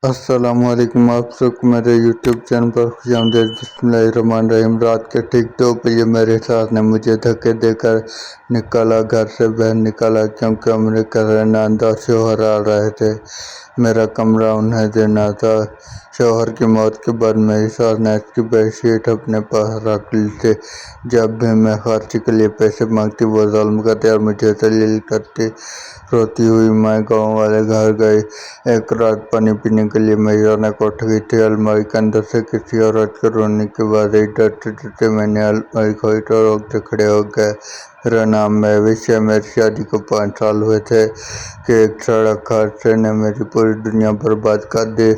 السلام علیکم، آپ سب کو میرے یوٹیوب چینل پر خوش آمدید۔ بسم اللہ الرحمن الرحیم۔ رات کے ٹھیک 2 بجے میرے ساتھ نے مجھے دھکے دے کر گھر سے باہر نکالا، کیونکہ میرے گھر ناند اور شوہر آ رہے تھے۔ میرا کمرہ انہیں دینا تھا۔ شوہر کی موت کے بعد میری ساس نے اس کی بیڈ شیٹ اپنے پاس رکھ لی تھی۔ جب بھی میں خرچ کے لیے پیسے مانگتی وہ ظلم کرتی اور مجھے ذلیل کرتی۔ روتی ہوئی میں گاؤں والے گھر گئی۔ ایک رات پانی پینے کے لیے میری رونق اٹھ گئی تھی۔ الماری کے اندر سے کسی عورت کے رونے کی آواز آئی۔ ڈرتے ڈرتے میں نے الماری کھولی تو روکتے کھڑے ہو گئے۔ میرا نام مہوش ہے۔ میری شادی کو 5 سال ہوئے تھے کہ ایک سڑک حادثے نے میری پوری دنیا برباد کر دی۔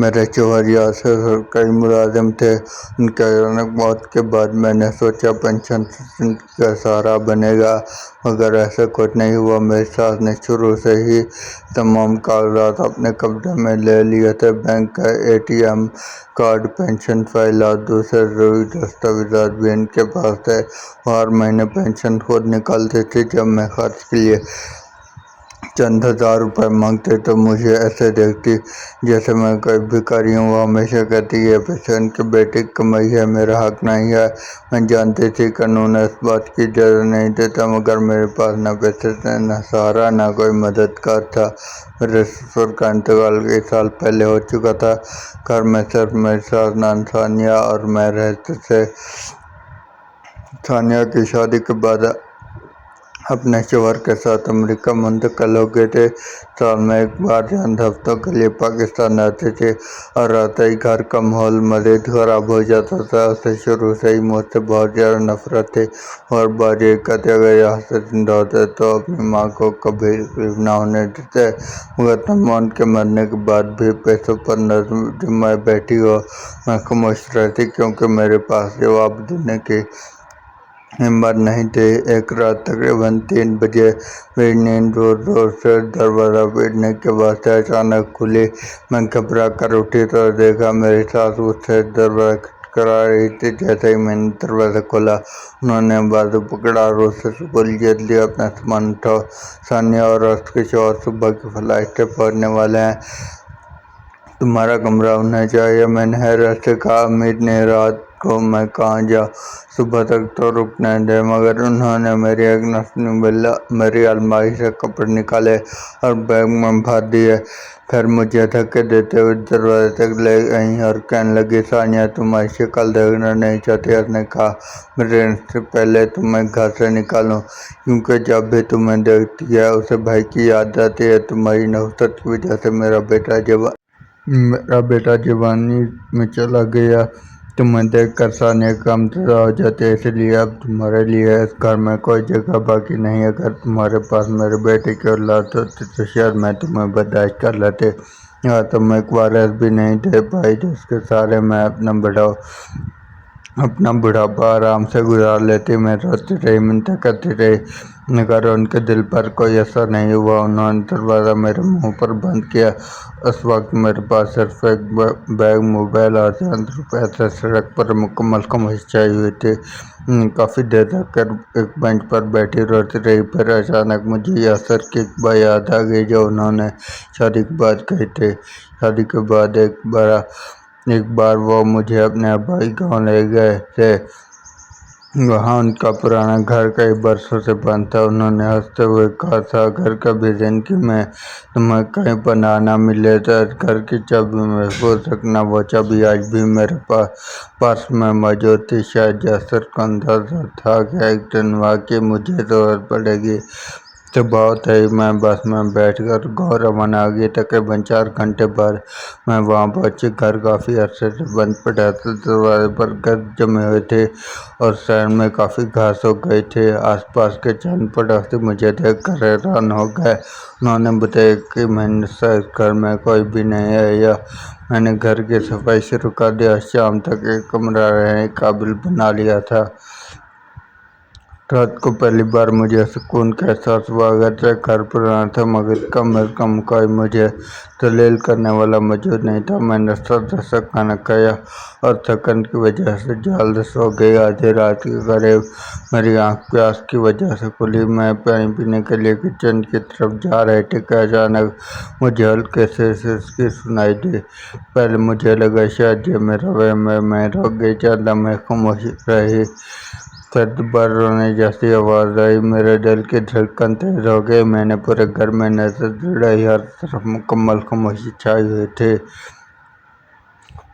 میرے شوہر یا سرکاری ملازم تھے۔ ان کی اچانک موت کے بعد میں نے سوچا پینشن کا سہارا بنے گا، مگر ایسا کچھ نہیں ہوا۔ میری ساس نے شروع سے ہی تمام کاغذات اپنے قبضے میں لے لیے تھے۔ بینک کا ATM کارڈ، پینشن فائل اور دوسرے ضروری دستاویزات بھی ان کے پاس تھے۔ وہ ہر مہینے پینشن خود نکالتی تھی۔ جب میں خرچ کے لیے چند ہزار روپے مانگتے تو مجھے ایسے دیکھتی جیسے میں کوئی بھکاری ہوں۔ وہ ہمیشہ کہتی یہ پیسے ان کے بیٹے کی کمائی ہے، میرا حق نہیں ہے۔ میں جانتی تھی قانون اس بات کی اجازت نہیں دیتا، مگر میرے پاس نہ پیسے تھے، نہ سہارا، نہ کوئی مددگار تھا۔ میرے سسر کا انتقال کئی سال پہلے ہو چکا تھا۔ گھر میں صرف میری ساس، نند ثانیہ اور میں رہتے تھے۔ ثانیہ کی شادی کے بعد اپنے شوہر کے ساتھ امریکہ منتقل ہو گئی تھی۔ سال میں ایک بار چند ہفتوں کے لیے پاکستان آتی تھی اور آتے ہی گھر کا ماحول مزید خراب ہو جاتا تھا۔ اسے شروع سے ہی مجھ سے بہت زیادہ نفرت تھی اور بعض یہ کہتے اگر یہاں سے زندہ ہوتے تو اپنی ماں کو کبھی تکلیف نہ ہونے دیتے، مگر تم ان کے مرنے کے بعد بھی پیسوں پر نظر جمائے بیٹھی ہو۔ میں خاموش رہتی کیونکہ میرے پاس جواب دینے کی ہمت نہیں تھی۔ ایک رات تقریباً 3 بجے میری نیند زور زور سے دروازہ پیٹنے کی آواز سے اچانک کھلی۔ میں گھبرا کر اٹھی تو دیکھا میری ساس مجھ سے دروازہ کھٹکھٹا رہی تھی۔ جیسے ہی میں نے دروازہ کھولا انہوں نے بازو پکڑا اور غصے سے بولی جلدی اپنا سامان اٹھاؤ، ثانیہ اور اس کے شوہر صبح کی فلائٹ سے پہنچنے والے ہیں، تمہارا کمرہ انہیں چاہیے۔ میں نے حیرت سے کہا امید نہیں، رات کو میں کہاں جاؤں، صبح تک تو رکنے دیں۔ مگر انہوں نے میری ایک نہ سنی، میری الماری سے کپڑے نکالے اور بیگ میں بھر دیے، پھر مجھے دھکے دیتے ہوئے دروازے تک لے گئیں اور کہنے لگیں ثانیہ تمہاری شکل دیکھنا نہیں چاہتی۔ اس نے کہا میں ٹرین سے پہلے تمہیں گھر سے نکالوں، کیونکہ جب بھی تمہیں دیکھتی ہے اسے بھائی کی یاد آتی ہے۔ تمہاری نحوست کی وجہ سے میرا بیٹا جوانی میں چلا گیا، تمہیں دیکھ کر ثانیہ کم تازہ ہو جاتی ہے، اس لیے اب تمہارے لیے اس گھر میں کوئی جگہ باقی نہیں۔ اگر تمہارے پاس میرے بیٹے کی اولاد ہوتی تو شاید میں تمہیں برداشت کر لیتی۔ یہاں تم ایک وارث بھی نہیں دے پائی جس کے سہارے میں اپنا بڑھاپا آرام سے گزار لیتی۔ میں روتی رہی، منتیں کرتی رہی، مگر ان کے دل پر کوئی اثر نہیں ہوا۔ انہوں نے دروازہ میرے منہ پر بند کیا۔ اس وقت میرے پاس صرف ایک بیگ، موبائل اور چند روپے تھے۔ سڑک پر مکمل خاموشی چھائی ہوئی تھی۔ کافی دیر تک ایک بینچ پر بیٹھی روتی رہی، پھر اچانک مجھے یہ عصر کی ایک بات یاد آ گئی جو انہوں نے شادی کے بعد کہی تھی۔ شادی کے بعد ایک بار وہ مجھے اپنے آبائی گاؤں لے گئے تھے۔ وہاں ان کا پرانا گھر کئی برسوں سے بند تھا۔ انہوں نے ہنستے ہوئے کہا تھا اگر کبھی زندگی میں تمہیں کہیں پناہ نہ ملے تو اس گھر کی چابی محفوظ رکھنا۔ وہ چابی آج بھی میرے پاس میں موجود تھی۔ شاید یاسر کو اندازہ تھا کہ ایک دن واقعی مجھے ضرورت پڑے گی۔ صبح ہوتے ہی میں بس میں بیٹھ کر گاؤں روانہ ہو گئی۔ تقریباً 4 گھنٹے بعد میں وہاں پہنچی۔ گھر کافی عرصے سے بند پڑا تھا، دروازے پر گرد جمی ہوئی تھی اور سائڈ میں کافی گھاس ہو گئی تھی۔ آس پاس کے چند پڑوسی مجھے دیکھ کر حیران ہو گئے۔ انہوں نے بتایا کہ مہینے سے اس گھر میں کوئی بھی نہیں آیا۔ میں نے گھر کی صفائی شروع کر دی اور شام تک ایک کمرہ رہنے کے قابل بنا لیا تھا۔ रात को पहली बार मुझे सुकून का एहसास हुआ। अगरचे घर पुराना था मगर कम अज कम कोई मुझे दलील करने वाला मौजूद नहीं था। मैंने जैसा खाना खाया और थकन की वजह से जल्द सो गई। आधी रात के करीब मेरी आंख प्यास की वजह से खुली। मैं पानी पीने के लिए किचन की तरफ जा रही थी कि अचानक मुझे हल्के से सिसकी सुनाई दी। पहले मुझे लगा शायद ये मेरा वहम है। मैं रुक गई। चंद लम्हे खामोशी रही, फिर दोबारा रोने जैसी आवाज़ आई। मेरे दिल की धड़कन तेज हो गई। मैंने पूरे घर में नजर दौड़ाई, हर तरफ मुकम्मल खामोशी छाई हुई थी।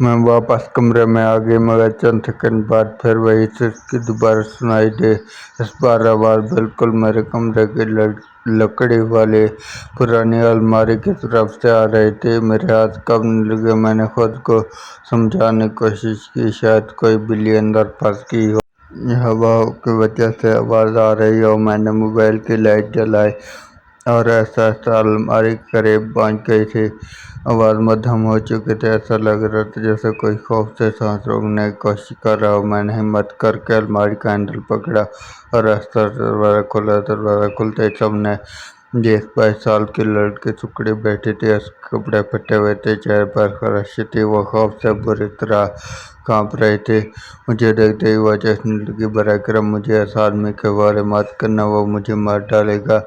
मैं वापस कमरे में आ गई मगर चंद सेकंड बाद फिर वही सिसकी दोबारा सुनाई दी। इस बार आवाज़ बिल्कुल मेरे कमरे की लकड़ी वाली पुरानी अलमारी की तरफ से आ रही थी। मेरे हाथ कांपने लगे। मैंने खुद को समझाने की कोशिश की, शायद कोई बिल्ली अंदर फंस गई हो, हवा की वजह से आवाज़ आ रही हो। मैंने मोबाइल की लाइट जलाई और ऐसा अलमारी के करीब पहुंच गई थी। आवाज़ मध्यम हो चुकी थी। ऐसा लग रहा था जैसे कोई खौफ से सांस रोकने की कोशिश कर रहा हो। मैंने हिम्मत करके अलमारी का हैंडल पकड़ा और रास्ता दरवाज़ा खोला। दरवाज़ा खुलते ही सामने 20-22 साल की लड़की टुकड़ी बैठी थी। उसके कपड़े फटे हुए थे, चेहरे पर खराशी थी। वो खौफ से बुरी तरह कांप रही थी। मुझे देखते ही वो चेखने लगी, बराह करम मुझे इस आदमी के बारे में मत करना, वो मुझे मार डालेगा।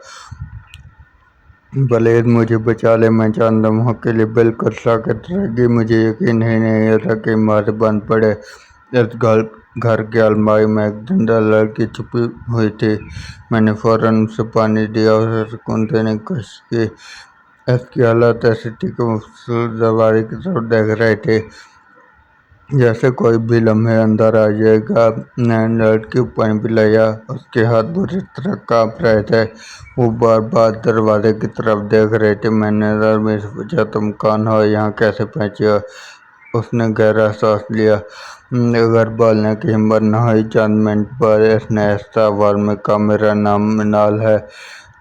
भले ही मुझे बचा ले। मैं चंद लम्हों के लिए बिल्कुल साकित रह गई। मुझे यकीन ही नहीं होता कि मार बंद पड़े। इस घर की अलमारी में एक जिंदा लड़की छुपी हुई थी। मैंने फौरन उसे पानी दिया और उसे सुकून देने की कोशिश की। इसकी हालत ऐसी थी कि मुसलसल दरवाजे की तरफ देख रही थी, जैसे कोई भी लम्हे अंदर आ जाएगा। मैंने लड़की को पानी पिलाया। उसके हाथ बुरी तरह कांप रहे थे। वो बार बार दरवाजे की तरफ देख रही थी। मैंने नरमी से पूछा, तुम कौन हो, यहाँ कैसे पहुंची हो? उसने गहरा सांस लिया। अगर बोलने की हिम्मत न हुई। चंद मिनट बाद इसने ऐसा आवाज़ में कहा, मेरा नाम मिनाल है।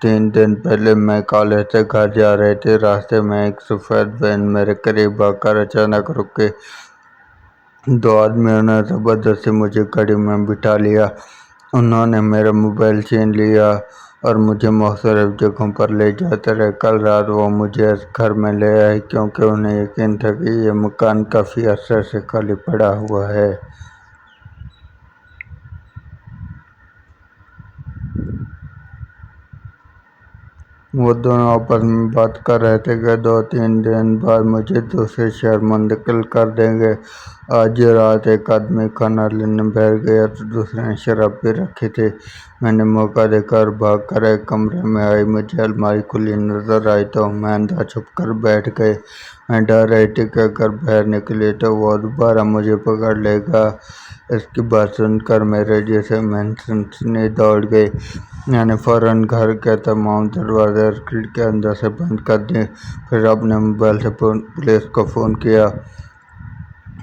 3 दिन पहले मैं कॉलेज से घर जा रही थी। रास्ते में एक सफ़ेद वैन मेरे करीब आकर अचानक रुकी। 2 आदमियों ने ज़बरदस्ती मुझे गाड़ी में बिठा लिया। उन्होंने मेरा मोबाइल छीन लिया और मुझे मुख्तलिफ जगहों पर ले जाते रहे। कल रात वो मुझे इस घर में ले आए क्योंकि उन्हें यकीन था कि ये मकान काफ़ी अरसे से खाली पड़ा हुआ है। वो दोनों आपस में बात कर रहे थे कि 2-3 दिन बाद मुझे दूसरे शहर मुंतकिल कर देंगे। आज रात एक आदमी खाना लेने बैठ गया तो दूसरे ने शराब पी रखी थी। मैंने मौका देकर भाग कर एक कमरे में आई। मुझे अलमारी खुली नजर आई तो मैं अंदर छुप कर बैठ गई। मैं डर रही थी कि अगर बाहर निकली तो वो दोबारा मुझे पकड़ लेगा। इसकी बात सुनकर मेरे जिस्म में सनसनी दौड़ गई। मैंने फौरन घर के तमाम दरवाजे और खिड़कियाँ अंदर से बंद कर दी। फिर अपने मोबाइल से पुलिस को फ़ोन किया।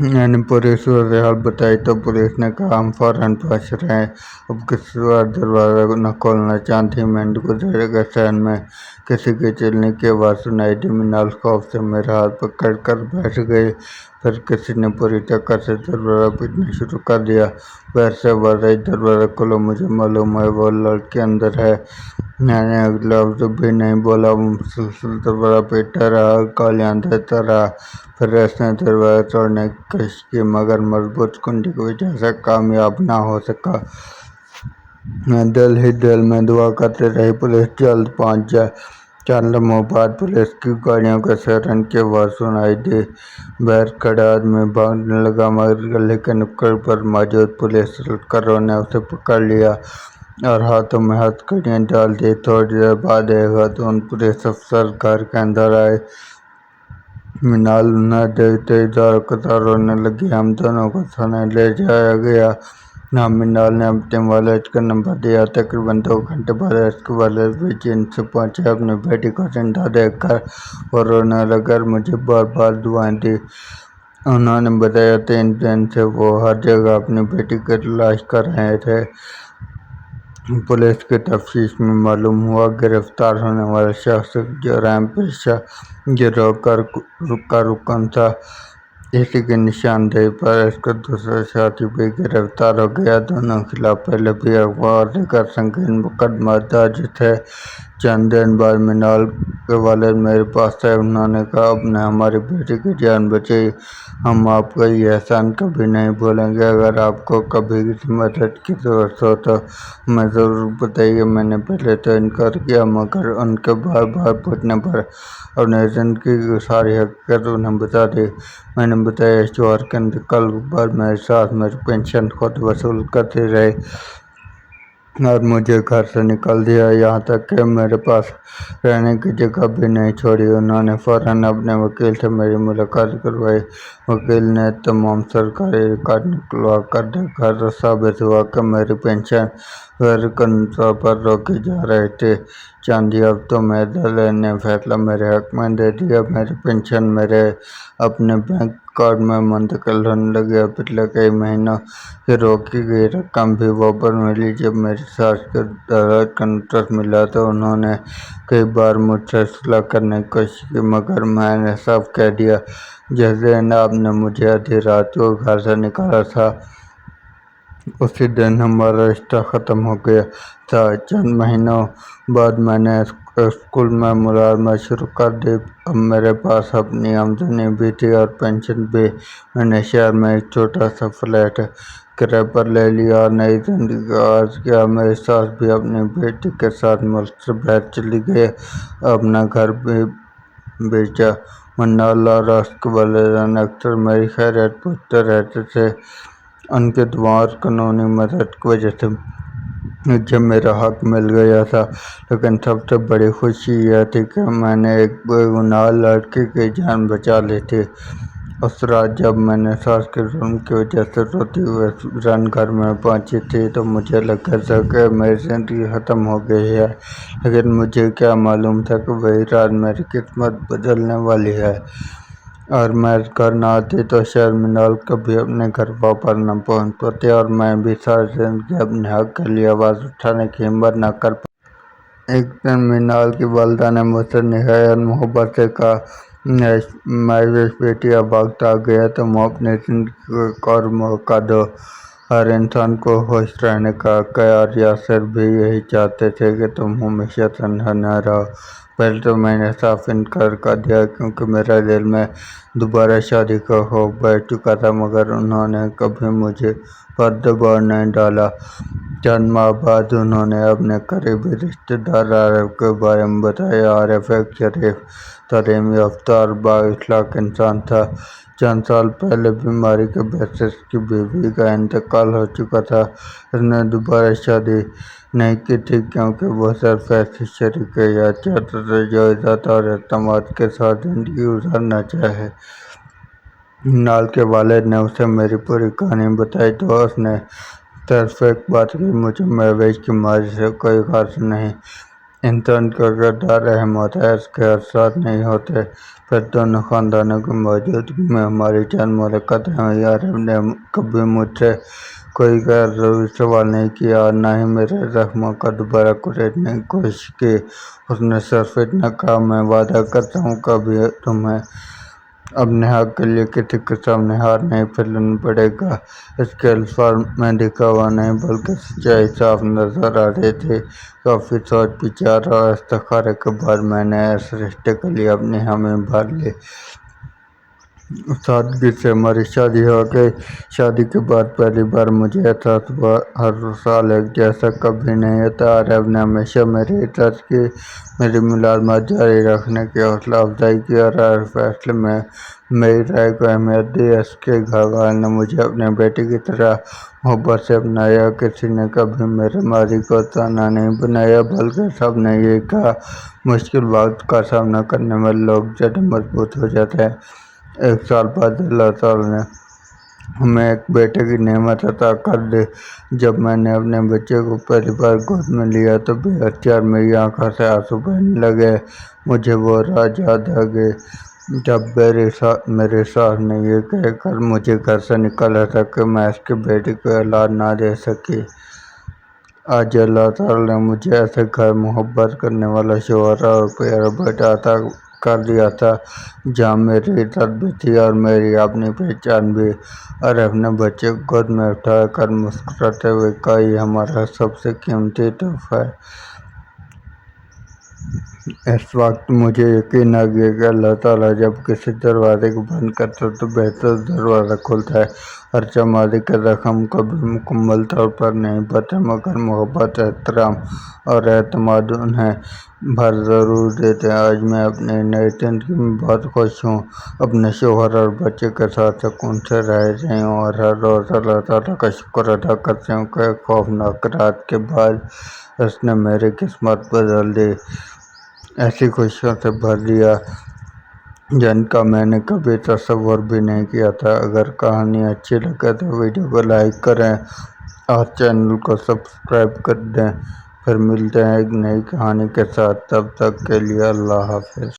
मैंने पूरी सूरत हाल बताई तो पुलिस ने कहा, हम फौरन पहुँच रहे हैं। अब किसी बार दरवाज़ा न खोलना। चंद ही मिनट गुजरे कि शहर में किसी की चिल्लने की आवाज़ सुनाई दी। मिनाल खौफ से मेरा हाथ पकड़ कर बैठ गई। फिर किसी ने पूरी ताकत से दरवाज़ा पीटना शुरू कर दिया। बाहर से आवाज़ आई, दरवाज़ा खोलो, मुझे मालूम है वो लड़की अंदर है। मैंने एक लफ्ज़ भी नहीं बोला। वो मुसलसल दरवाज़ा पीटता रहा, गालियाँ देता रहा। फिर इसने दरवाज़ा तोड़ने की कोशिश की मगर मजबूत कुंडी की वजह से कामयाब न हो सका। मैं दिल ही दिल में दुआ करती रही पुलिस जल्द पहुंच जाए। चंद लम्हों बाद पुलिस की गाड़ियों के सायरन की आवाज़ सुनाई दी। बाहर खड़ा आदमी भागने लगा मगर गली के नुक्कड़ पर मौजूद पुलिसकर्मियों ने उसे पकड़ लिया और हाथों में हथकड़ियाँ डाल दी। थोड़ी देर बाद एक खातून पुलिस अफसर घर के अंदर आए। मिनाल न देखते ही ज़ोर कतर रोने लगी। हम दोनों को थाने ले जाया गया। मिनाल ने अपने वालिद का नंबर दिया। तकरीबन 2 घंटे बाद उसके वालिद भी चीन से पहुंचे। अपनी बेटी को जिंदा देखकर वो रोने लगे, मुझे बार बार दुआएं दी। उन्होंने बताया 3 दिन से वो हर जगह अपनी बेटी की तलाश कर रहे थे। पुलिस की तफ्तीश में मालूम हुआ गिरफ्तार होने वाला शख्स जराइम पेशा गिरोह का रुकन था। इसी की निशानदेही पर इसका दूसरा साथी भी गिरफ्तार हो गया। दोनों के खिलाफ पहले भी अगवा और दीगर संगीन मुकदमा दर्ज थे। चंद दिन बाद मिनाल के वालिद मेरे पास आए। उन्होंने कहा, आपने हमारी बेटी की जान बचाई, हम आपका ये एहसान कभी नहीं भूलेंगे। अगर आपको कभी किसी मदद की जरूरत हो तो हमें ज़रूर बताइए। मैंने पहले तो इनकार किया, मगर उनके बार बार पूछने पर अपनी ज़िंदगी की सारी हकीकत उन्हें बता दी। मैंने बताया, इस त्योहार के इंतकाल के बाद मेरे साथ मेरी पेंशन खुद वसूल करती रही और मुझे घर से निकाल दिया, यहाँ तक कि मेरे पास रहने की जगह भी नहीं छोड़ी। उन्होंने फौरन अपने वकील से मेरी मुलाकात करवाई। वकील ने तमाम सरकारी रिकॉर्ड निकलवा कर देखा तो साबित हुआ कि मेरी पेंशन गैर कानूनी तौर पर रोकी जा रही थी। चांदी हफ्तों में अदालत ने फैसला मेरे हक में दे दिया। मेरी पेंशन मेरे अपने बैंक अकाउंट में मुंतकिल होने लगी। पिछले कई महीनों की रोकी गई रकम भी वापस मिली। जब मेरी सास को अदालत का नोटिस मिला तो उन्होंने कई बार मुझसे सुलह करने की कोशिश की, मगर मैंने साफ कह दिया, जिस दिन आपने मुझे आधी रात को घर से निकाला था उसी दिन हमारा रिश्ता ख़त्म हो गया था। चंद महीनों बाद मैंने स्कूल में मुलाजमत शुरू कर दी। अब मेरे पास अपनी आमदनी भी थी और पेंशन भी। मैंने शहर में एक छोटा सा फ्लैट किराए पर ले लिया और नई जिंदगी का आगाज किया। मेरी सास भी अपनी बेटी के साथ मुल्क से बाहर चली गई, अपना घर भी बेचा। मन्नाल और उसके वालिदैन अक्सर मेरी खैरियत पूछते रहते थे। उनके दुआ और कानूनी मदद की वजह से मुझे मेरा हक मिल गया था, लेकिन सबसे बड़ी खुशी यह थी कि मैंने एक बेगुनाह लड़की की जान बचा ली थी। उस रात जब मैंने सास के जुर्म की वजह से रोती हुई रन घर में पहुंची थी तो मुझे लगा था कि मेरी जिंदगी ख़त्म हो गई है, लेकिन मुझे क्या मालूम था कि वही रात मेरी किस्मत बदलने वाली है और मैं घर न आती तो शायद मिनाल कभी अपने घर वापस न पहुंच पाते और मैं भी सारी जिंदगी अपने हक के लिए आवाज़ उठाने की हिम्मत न कर पाता। एक दिन मिनाल की वालिदा ने मुझसे निहायत मोहब्बत से कहा, मेरी बेटी, अब वक्त आ गया, तुम अपनी जिंदगी को एक और मौका दो। हर इंसान को खुश रहने का हक है और यासिर भी यही चाहते थे कि तुम हमेशा तन्हा न रहो। पहले तो मैंने साफ इनकार कर दिया, क्योंकि मेरे दिल में दोबारा शादी का खौफ बैठ चुका था, मगर उन्होंने कभी मुझे पर दबाव नहीं डाला। चंद माह बाद उन्होंने अपने करीबी रिश्तेदार आरिफ के बारे में बताया। आरिफ एक शरीफ, तालीम याफ्ता और बाइखलाक इंसान था। चंद साल पहले बीमारी की वजह से उसकी बीवी का इंतकाल हो चुका था। उसने दोबारा शादी नहीं की थी, क्योंकि वो सिर्फ ऐसी शरीक या चाहता था जो इज्जत और एतमाद के साथ जिंदगी गुजारना चाहे। मिनाल के वालिद ने उसे मेरी पूरी कहानी बताई तो उसने सिर्फ एक बात की, मुझे महवेश की मारी से कोई गर्ज नहीं। इंसान का किरदार अहम होता है, इसके असरात नहीं होते। फिर दोनों खानदानों की मौजूदगी में हमारी चंद मुलाकातें हुई। आरिफ ने कभी मुझसे कोई गैर ज़रूरी सवाल नहीं किया और न ही मेरे जख्मों का दोबारा कुरेदने की कोशिश की। उसने सिर्फ इतना कहा, मैं वादा करता हूँ कभी तुम्हें अपने हक के लिए किसी के सामने हार नहीं फैलाना पड़ेगा। इसके अल्फाज में दिखावा नहीं बल्कि सच्चाई साफ नजर आ रही थी। काफ़ी सोच विचार और इस्तिखारे के बाद मैंने इस रिश्ते के लिए अपनी हामी भर ली। सादगी से हमारी शादी हो गई। शादी के बाद पहली बार मुझे एहसास हुआ हर साल एक जैसा कभी नहीं होता। आरिफ ने हमेशा मेरी इज्जत की, मेरी मुलाजमत जारी रखने की हौसला अफजाई की और हर फैसले में मेरी राय को अहमियत दी। इसके घर वालों ने मुझे अपने बेटे की तरह मोहब्बत से अपनाया। किसी ने कभी मेरे माजी को ताना नहीं बनाया, बल्कि सब ने यही कहा, मुश्किल वक्त का सामना करने में लोग ज़्यादा मजबूत हो जाते हैं। एक साल बाद अल्लाह ताला ने हमें एक बेटे की नेमत अता कर दी। जब मैंने अपने बच्चे को पहली बार गोद में लिया तो बेअख्तियार मेरी आंखों से आंसू बहने लगे। मुझे वो रात याद आ गई जब मेरे सास ने ये कहकर मुझे घर से निकाला था कि मैं इसकी बेटी को औलाद ना दे सकी। आज अल्लाह ताला ने मुझे ऐसे घर, मोहब्बत करने वाला शौहर और प्यारा बेटा अता کر دیا تھا، جہاں میری عزت بھی تھی اور میری اپنی پہچان بھی۔ اور اپنے بچے کو گود میں اٹھا کر مسکراتے ہوئے کہا، یہ ہمارا سب سے قیمتی تحفہ ہے۔ اس وقت مجھے یقین آ گیا کہ اللہ تعالیٰ جب کسی دروازے کو بند کرتا ہے تو بہتر دروازہ کھولتا ہے۔ اگرچہ ماضی کے زخم کبھی مکمل طور پر نہیں بھرتے، مگر محبت، احترام اور اعتماد انہیں بھر ضرور دیتے ہیں۔ آج میں اپنی نئی زندگی میں بہت خوش ہوں، اپنے شوہر اور بچے کے ساتھ سکون سے رہ رہی ہوں اور ہر روز اللہ تعالیٰ کا شکر ادا کرتی ہوں کہ ایک خوفناک رات کے بعد اس نے میری قسمت بدل دی، ایسی خوشیوں سے بھر دیا جن کا میں نے کبھی تصور بھی نہیں کیا تھا۔ اگر کہانی اچھی لگے تو ویڈیو کو لائک کریں اور چینل کو سبسکرائب کر دیں۔ پھر ملتے ہیں ایک نئی کہانی کے ساتھ، تب تک کے لیے اللہ حافظ۔